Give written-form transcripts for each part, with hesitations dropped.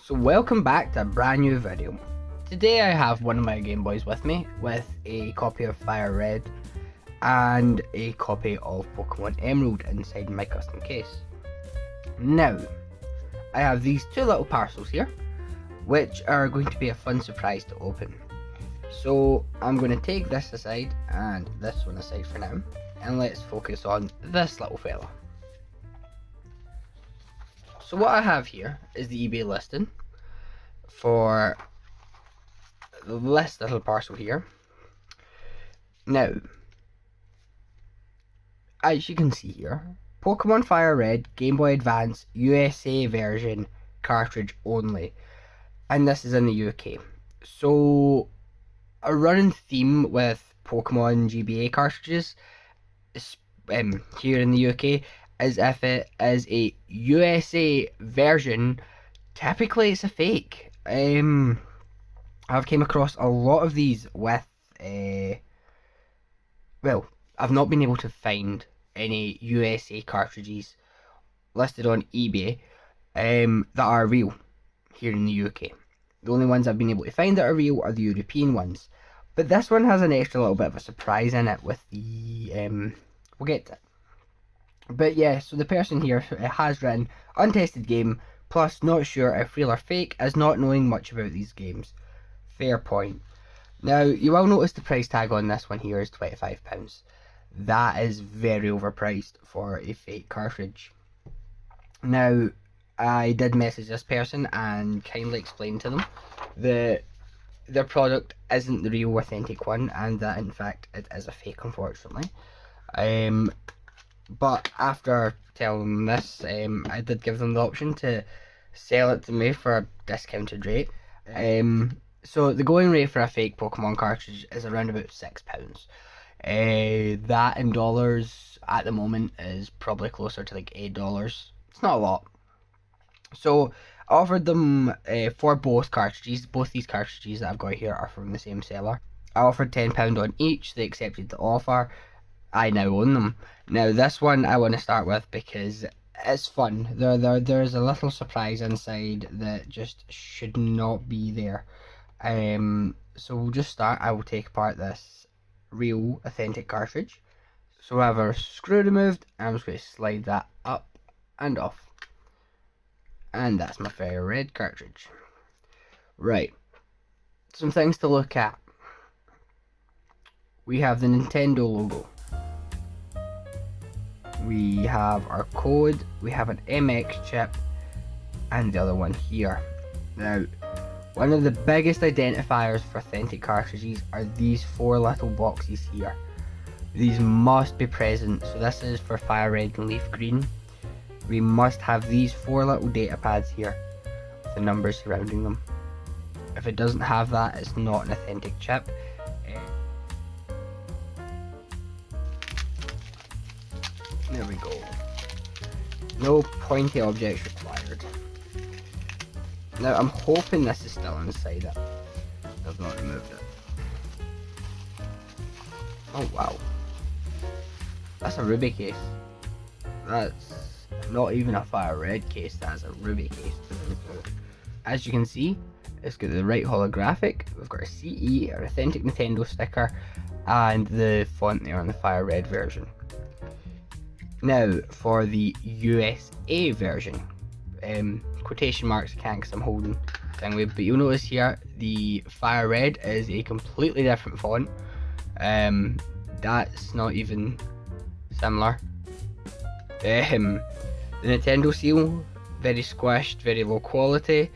So welcome back to a brand new video. Today I have one of my Game Boys with me with a copy of Fire Red and a copy of Pokemon Emerald inside my custom case. Now, I have these two little parcels here, which are going to be a fun surprise to open. So I'm going to take this aside and this one aside for now, and let's focus on this little fella. So what I have here is the eBay listing for this little parcel here. Now, as you can see here, Pokemon Fire Red Game Boy Advance USA version cartridge only, and this is in the UK. So a running theme with Pokemon GBA cartridges here in the UK is if it is a USA version, typically it's a fake. I've came across a lot of these with well, I've not been able to find any USA cartridges listed on eBay that are real here in the UK. The only ones I've been able to find that are real are the European ones. But this one has an extra little bit of a surprise in it with the we'll get to it. But yeah, so the person here has written untested game, plus not sure if real or fake, as not knowing much about these games. Fair point. Now, you will notice the price tag on this one here is £25. That is very overpriced for a fake cartridge. Now, I did message this person and kindly explained to them that their product isn't the real authentic one, and that in fact it is a fake, unfortunately. But after telling them this, I did give them the option to sell it to me for a discounted rate. So the going rate for a fake Pokemon cartridge is around about £6. That in dollars at the moment is probably closer to like $8. It's not a lot. So I offered them for both cartridges. Both these cartridges that I've got here are from the same seller. I offered £10 on each. They accepted the offer. I now own them. Now this one I want to start with because it's fun. There's a little surprise inside that just should not be there. So we'll just start. I will take apart this real authentic cartridge. So I have a screw removed. I'm just going to slide that up and off. And that's my Fire Red cartridge. Right. Some things to look at. We have the Nintendo logo. We have our code, we have an MX chip, and the other one here. Now, one of the biggest identifiers for authentic cartridges are these four little boxes here. These must be present. So this is for Fire Red and Leaf Green. We must have these four little data pads here with the numbers surrounding them. If it doesn't have that, it's not an authentic chip. There we go. No pointy objects required. Now I'm hoping this is still inside it. I've not removed it. Oh wow. That's a ruby case. That's not even a Fire Red case, that's a ruby case. As you can see, it's got the right holographic, we've got a CE, an authentic Nintendo sticker, and the font there on the Fire Red version. Now, for the USA version, quotation marks I can't because I'm holding thing with, but you'll notice here the Fire Red is a completely different font. That's not even similar. The Nintendo seal, very squished, very low quality.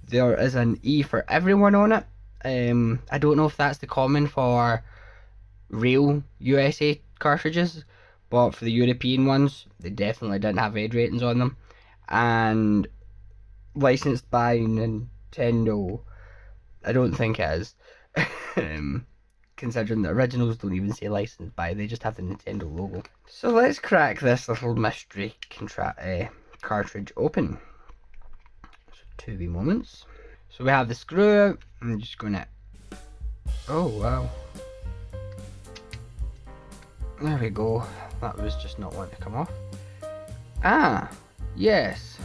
There is an E for everyone on it. I don't know if that's the common for real USA cartridges, but for the European ones, they definitely didn't have age ratings on them. And licensed by Nintendo, I don't think it is. Considering the originals don't even say licensed by, they just have the Nintendo logo. So let's crack this little mystery cartridge open. So 2 wee moments. So we have the screw out. I'm just gonna... Oh wow. There we go. That was just not wanting to come off. Ah, yes.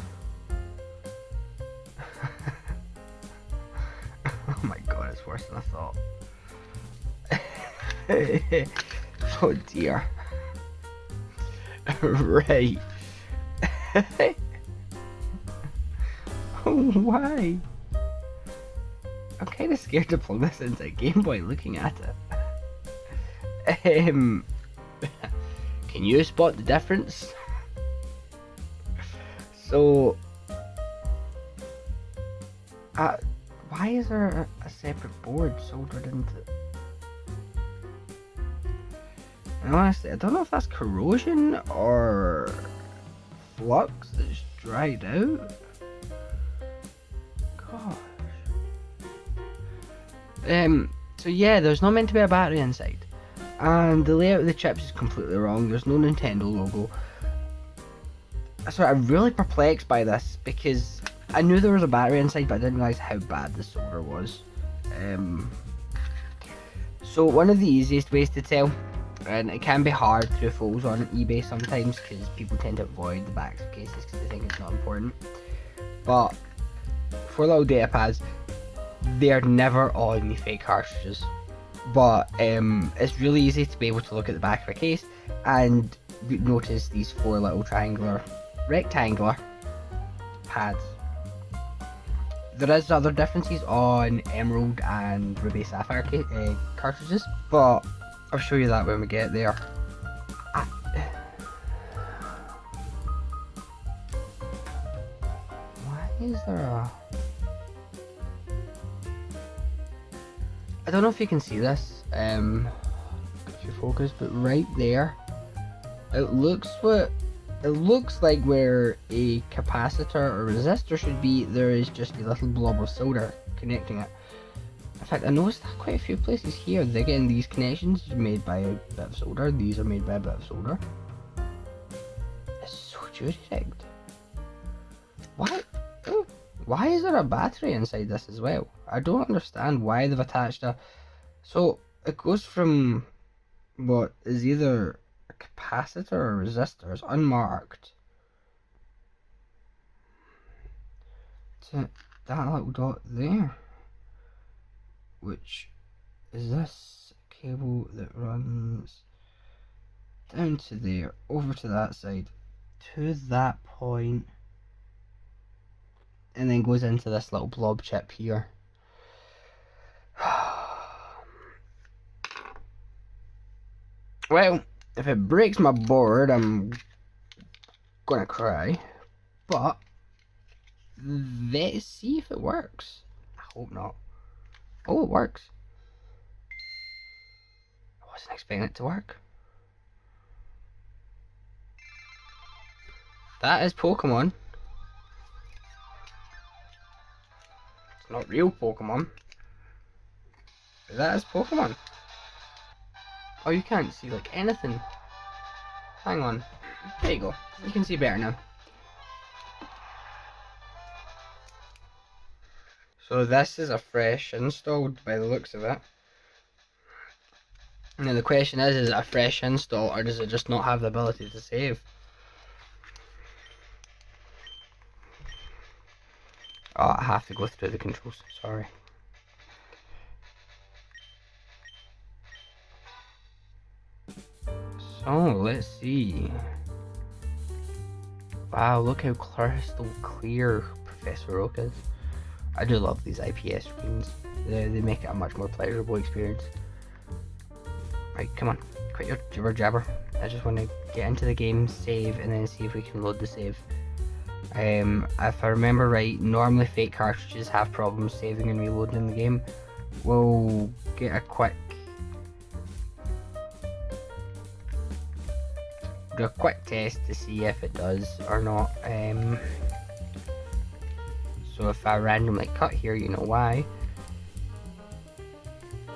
that's worse than I thought. Oh dear. Right. Oh, why? I'm kind of scared to plug this into a Game Boy looking at it. Can you spot the difference? So, why is there a separate board soldered into it? And honestly, I don't know if that's corrosion or flux that's dried out. Gosh. So yeah, there's not meant to be a battery inside. And the layout of the chips is completely wrong. There's no Nintendo logo. So I'm really perplexed by this because I knew there was a battery inside, but I didn't realise how bad the solder was. So one of the easiest ways to tell, and it can be hard through photos on eBay sometimes because people tend to avoid the backs of cases because they think it's not important. But for little data pads, they're never on the fake cartridges. But it's really easy to be able to look at the back of a case and notice these four little rectangular pads. There is other differences on Emerald and Ruby Sapphire cartridges, but I'll show you that when we get there. Why is there a... I don't know if you can see this, if you focus, but right there, it looks like where a capacitor or resistor should be, there is just a little blob of solder connecting it. In fact, I noticed that quite a few places here, again, these connections are made by a bit of solder, these are made by a bit of solder. It's so jury-rigged. Why is there a battery inside this as well? I don't understand why they've attached a... So, it goes from what is either a capacitor or resistor, it's unmarked, to that little dot there, which is this cable that runs down to there, over to that side, to that point, and then goes into this little blob chip here. Well, if it breaks my board, I'm gonna cry. But let's see if it works. I hope not. Oh, it works. I wasn't expecting it to work. That is Pokemon. It's not real Pokemon. But that is Pokemon. Oh, you can't see like anything. Hang on. There you go. You can see better now. So this is a fresh installed by the looks of it. Now the question is it a fresh install or does it just not have the ability to save? Oh, I have to go through the controls, sorry. So, let's see. Wow, look how crystal clear Professor Oak is. I do love these IPS screens. They make it a much more pleasurable experience. Right, come on, quit your jibber jabber. I just want to get into the game, save, and then see if we can load the save. If I remember right, normally fake cartridges have problems saving and reloading the game. We'll get a quick test to see if it does or not. So if I randomly cut here, you know why.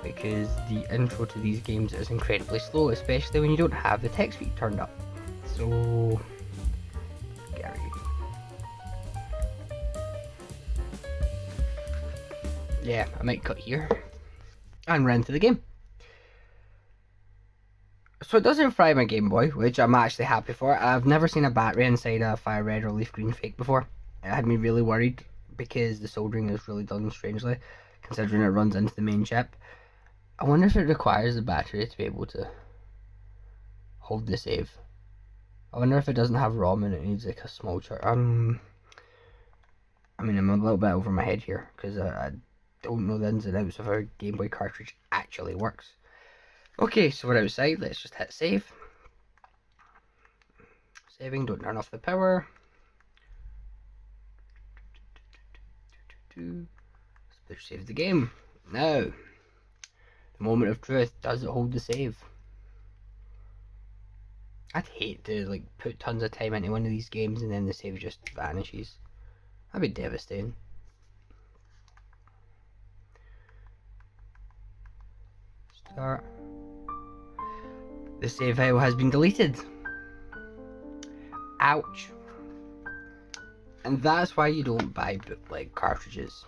Because the intro to these games is incredibly slow, especially when you don't have the text speed turned up. So, Gary. Yeah, I might cut here and run to the game. So it doesn't fry my Game Boy, which I'm actually happy for. I've never seen a battery inside a Fire Red or Leaf Green Fake before. It had me really worried, because the soldering is really done strangely, considering it runs into the main chip. I wonder if it requires the battery to be able to hold the save. I wonder if it doesn't have ROM and it needs like a small chart. I mean, I'm a little bit over my head here because I don't know the ins and outs of how a Game Boy cartridge actually works. Okay, so we're outside. Let's just hit save. Saving, don't turn off the power. Let's save the game. Now, the moment of truth. Does it hold the save? I'd hate to like put tons of time into one of these games and then the save just vanishes. That'd be devastating. Start. The save file has been deleted. Ouch. And that's why you don't buy bootleg cartridges.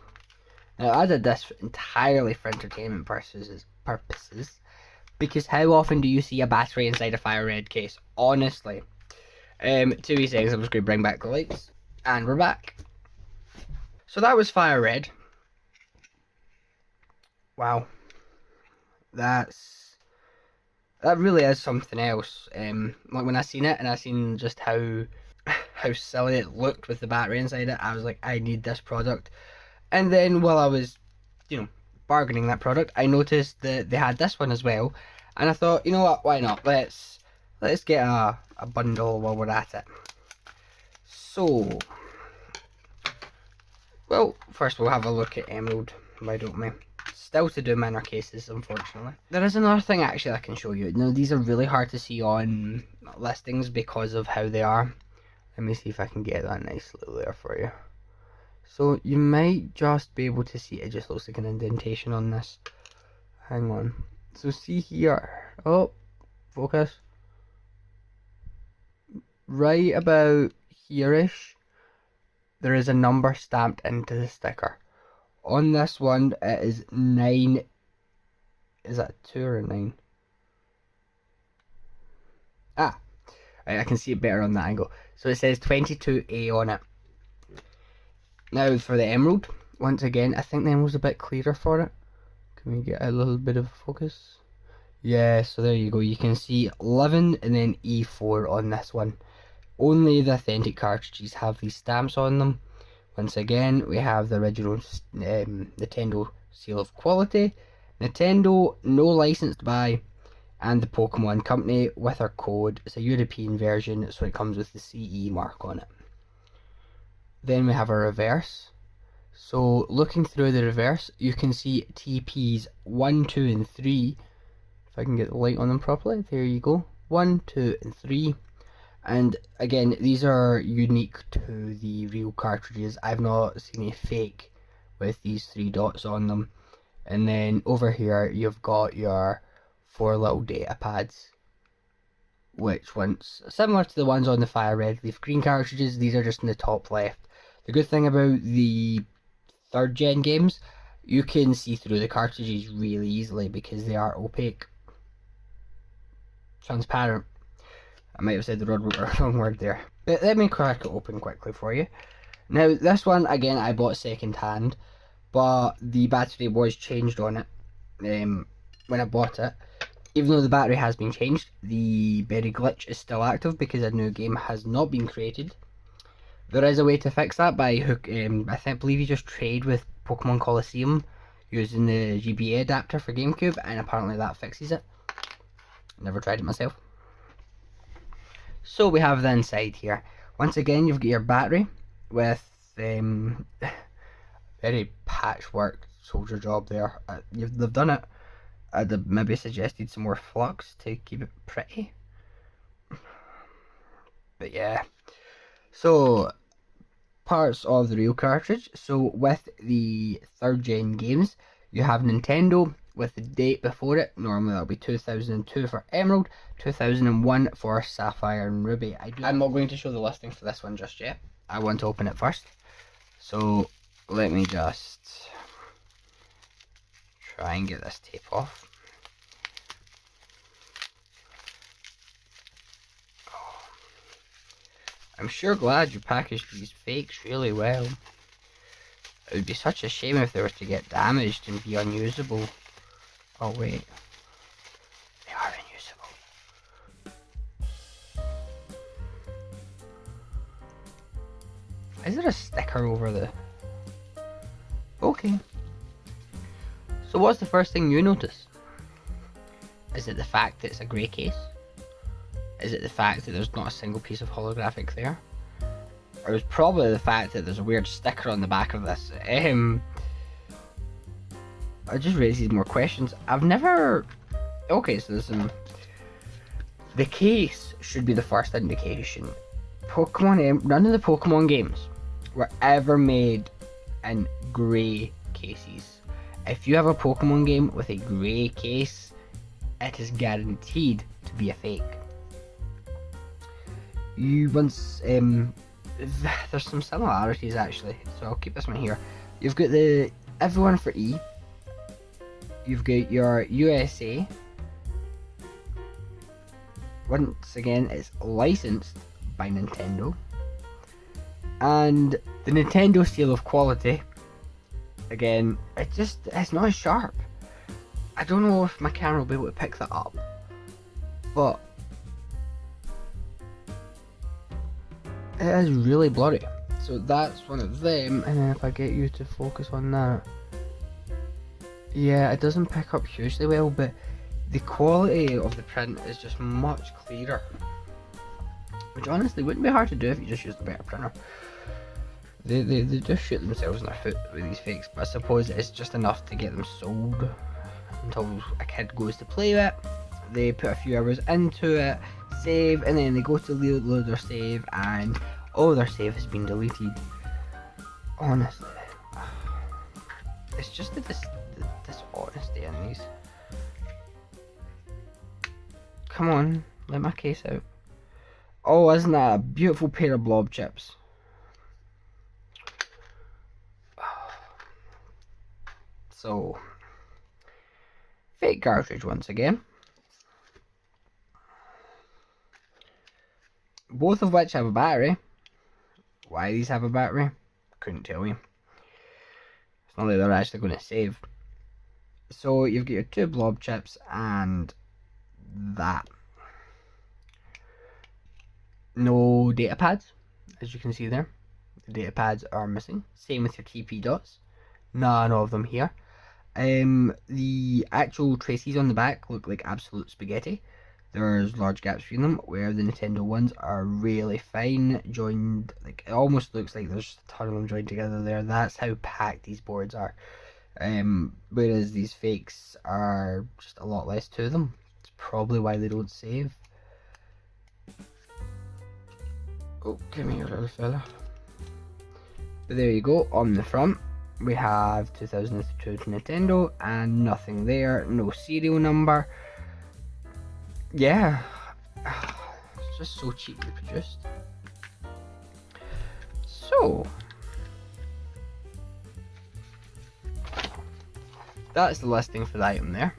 Now, I did this entirely for entertainment purposes, because how often do you see a battery inside a Fire Red case? Honestly. 2 wee seconds, I'm just going to bring back the lights, and we're back. So that was Fire Red. Wow. That really is something else. Like when I seen it, and I seen just how silly it looked with the battery inside it, I was like, I need this product. And then while I was, bargaining that product, I noticed that they had this one as well, and I thought, you know what, why not? Let's get a bundle while we're at it. So, well, first we'll have a look at Emerald. Why don't we? Still to do minor cases, unfortunately. There is another thing actually I can show you. Now, these are really hard to see on listings because of how they are. Let me see if I can get that nicely there for you. So you might just be able to see it just looks like an indentation on this. Hang on. So see here. Oh, focus. Right about here-ish, there is a number stamped into the sticker. On this one, it is 9. Is that 2 or 9? Ah, I can see it better on that angle. So it says 22A on it. Now for the Emerald, once again, I think the Emerald's a bit clearer for it. Can we get a little bit of focus? Yeah, so there you go. You can see 11 and then E4 on this one. Only the authentic cartridges have these stamps on them. Once again, we have the original Nintendo seal of quality. Nintendo, no license to buy, and the Pokemon Company with our code. It's a European version, so it comes with the CE mark on it. Then we have our reverse. So looking through the reverse, you can see TPs 1, 2, and 3. If I can get the light on them properly, there you go. 1, 2, and 3. And again, these are unique to the real cartridges. I've not seen a fake with these 3 dots on them. And then over here, you've got your 4 little data pads, which ones similar to the ones on the Fire Red Leaf Green cartridges. These are just in the top left. The good thing about the 3rd gen games, you can see through the cartridges really easily because they are opaque, transparent. I might have said the wrong word there, but let me crack it open quickly for you. Now this one again I bought second hand, but the battery was changed on it when I bought it. Even though the battery has been changed, the berry glitch is still active because a new game has not been created. There is a way to fix that by I believe you just trade with Pokemon Coliseum using the GBA adapter for GameCube, and apparently that fixes it. Never tried it myself. So we have the inside here. Once again, you've got your battery with very patchwork soldier job there. They've done it. I'd have maybe suggested some more flux to keep it pretty. But yeah. So parts of the real cartridge. So with the 3rd gen games, you have Nintendo with the date before it. Normally that'll be 2002 for Emerald, 2001 for Sapphire and Ruby. I'm not going to show the listing for this one just yet. I want to open it first. So let me just try and get this tape off. I'm sure glad you packaged these fakes really well. It would be such a shame if they were to get damaged and be unusable. Oh wait, they are unusable. Is there a sticker over the... Okay. So what's the first thing you notice? Is it the fact that it's a grey case? Is it the fact that there's not a single piece of holographic there? Or it's probably the fact that there's a weird sticker on the back of this. It just raises more questions. I've never... Okay, so there's some... The case should be the first indication. None of the Pokemon games were ever made in grey cases. If you have a Pokemon game with a grey case, it is guaranteed to be a fake. There's some similarities actually, so I'll keep this one here. You've got the everyone for E. You've got your USA. Once again, it's licensed by Nintendo. And the Nintendo seal of quality, again, it's not as sharp. I don't know if my camera will be able to pick that up, but it is really blurry. So that's one of them, and then if I get you to focus on that, yeah, it doesn't pick up hugely well, but the quality of the print is just much clearer, which honestly wouldn't be hard to do if you just used a better printer. They just shoot themselves in their foot with these fakes, but I suppose it's just enough to get them sold until a kid goes to play it. They put a few hours into it, save, and then they go to load their save, and oh, their save has been deleted. Honestly, it's just the dishonesty in these. Come on, let my case out. Oh, isn't that a beautiful pair of blob chips? So, fake cartridge once again. Both of which have a battery. Why these have a battery? Couldn't tell you. It's not like they're actually going to save. So you've got your two blob chips and that. No data pads, as you can see there. The data pads are missing. Same with your TP dots. None of them here. The actual traces on the back look like absolute spaghetti. There's large gaps between them, where the Nintendo ones are really fine, joined, like, it almost looks like there's a ton of them joined together there. That's how packed these boards are. Whereas these fakes are just a lot less to them. It's probably why they don't save. Oh, come here, little fella. But there you go, on the front. We have 2002 to Nintendo and nothing there, no serial number. Yeah, it's just so cheaply produced. So, that's the listing for the item there.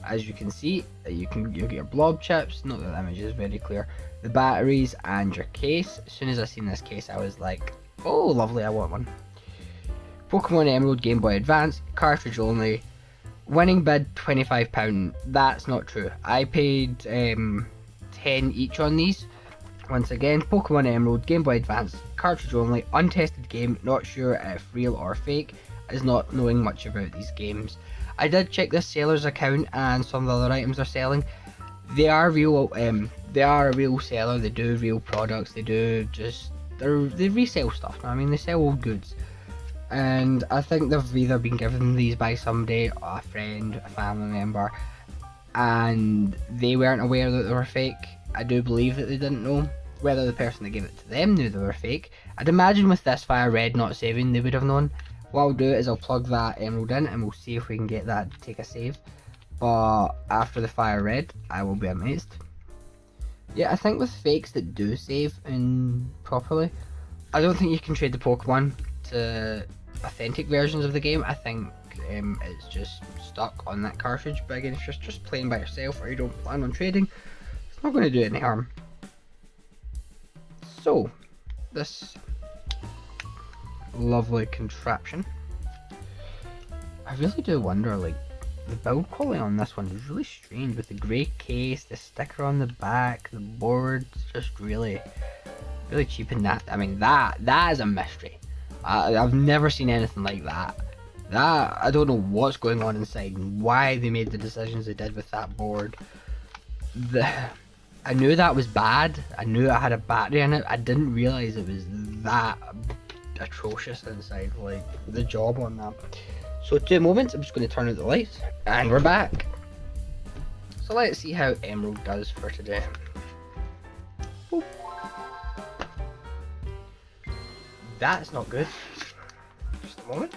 As you can see, you'll get your blob chips, not that the image is very clear, the batteries and your case. As soon as I seen this case, I was like, oh lovely, I want one. Pokemon Emerald Game Boy Advance, cartridge only, winning bid £25. That's not true. I paid 10 each on these. Once again, Pokemon Emerald Game Boy Advance, cartridge only, untested game, not sure if real or fake, is not knowing much about these games. I did check this seller's account and some of the other items they're selling. They are real. They are a real seller. They do real products. They resell stuff. I mean, they sell old goods. And I think they've either been given these by somebody, a friend, a family member, and they weren't aware that they were fake. I do believe that they didn't know. Whether the person that gave it to them knew they were fake. I'd imagine with this Fire Red not saving, they would have known. What I'll do is I'll plug that Emerald in and we'll see if we can get that to take a save. But after the Fire Red, I will be amazed. Yeah, I think with fakes that do save in properly, I don't think you can trade the Pokemon to authentic versions of the game. I think it's just stuck on that cartridge. But again, if you're just playing by yourself or you don't plan on trading, it's not going to do any harm. So, this lovely contraption. I really do wonder, like, the build quality on this one is really strange with the grey case, the sticker on the back, the board's just really cheap in that. I mean, that is a mystery. I've never seen anything like that. I don't know what's going on inside and why they made the decisions they did with that board. I knew that was bad. I knew it had a battery in it. I didn't realise it was that atrocious inside, like the job on that. So 2 moments, I'm just going to turn out the lights and we're back. So let's see how Emerald does for today. Boop. That's not good. Just a moment.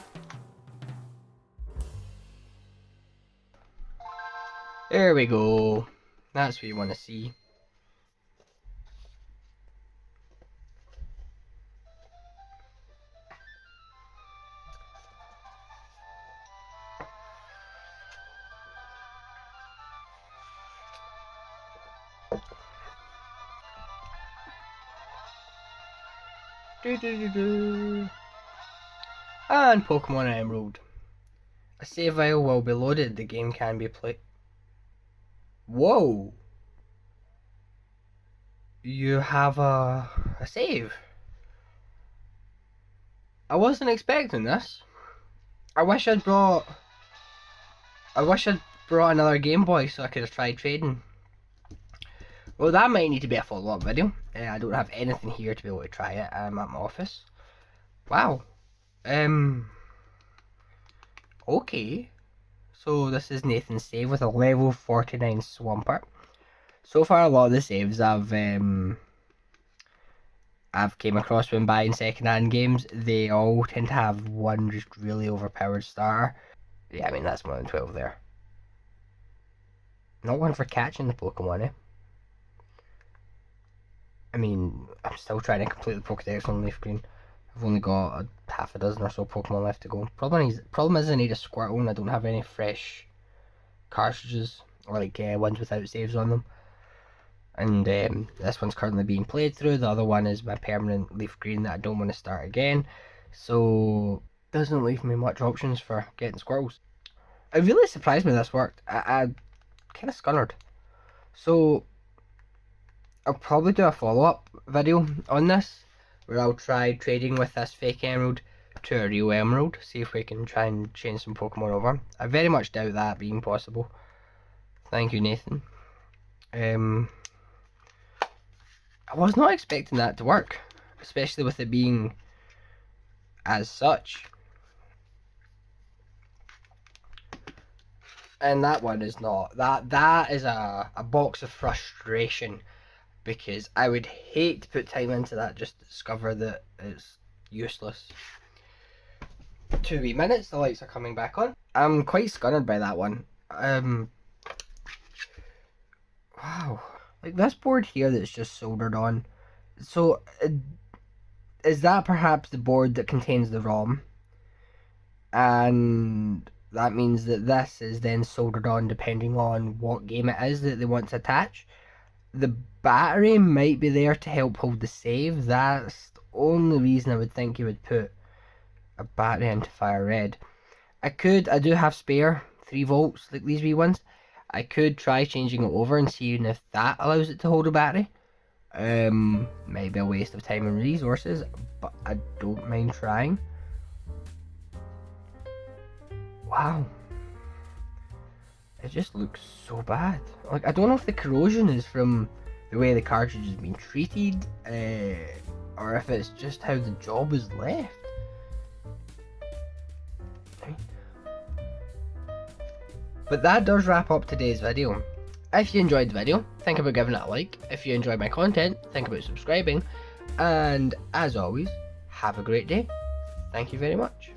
There we go. That's what you want to see. And Pokemon Emerald. A save file will be loaded. The game can be played. Whoa! You have a save. I wasn't expecting this. I wish I'd brought another Game Boy so I could have tried trading. Well, that might need to be a follow-up video. I don't have anything here to be able to try it. I'm at my office. Wow. Okay. So this is Nathan's save with a level 49 Swampert. So far, a lot of the saves I've came across when buying second-hand games, they all tend to have one just really overpowered starter. Yeah, I mean, that's more than 12 there. Not one for catching the Pokemon, eh? I mean, I'm still trying to complete the Pokédex on Leaf Green. I've only got half a dozen or so Pokemon left to go. Problem is I need a Squirtle and I don't have any fresh cartridges, or like ones without saves on them. And this one's currently being played through. The other one is my permanent Leaf Green that I don't want to start again. So doesn't leave me much options for getting Squirtles. It really surprised me this worked. I kind of scunnered. So I'll probably do a follow-up video on this where I'll try trading with this fake emerald to a real emerald, see if we can try and change some Pokemon over. I very much doubt that being possible. Thank you, Nathan. I was not expecting that to work, especially with it being as such. And that one is not. That is a box of frustration, because I would hate to put time into that just to discover that it's useless. 2 wee minutes, the lights are coming back on. I'm quite scunnered by that one. Wow. Like this board here that's just soldered on. So, is that perhaps the board that contains the ROM? And that means that this is then soldered on depending on what game it is that they want to attach. The battery might be there to help hold the save. That's the only reason I would think you would put a battery into Fire Red. I do have spare 3 volts like these wee ones. I could try changing it over and seeing if that allows it to hold a battery. Maybe a waste of time and resources, but I don't mind trying. Wow. It just looks so bad. Like, I don't know if the corrosion is from the way the cartridge has been treated, or if it's just how the job is left. But that does wrap up today's video. If you enjoyed the video, think about giving it a like. If you enjoyed my content, think about subscribing. And as always, have a great day. Thank you very much.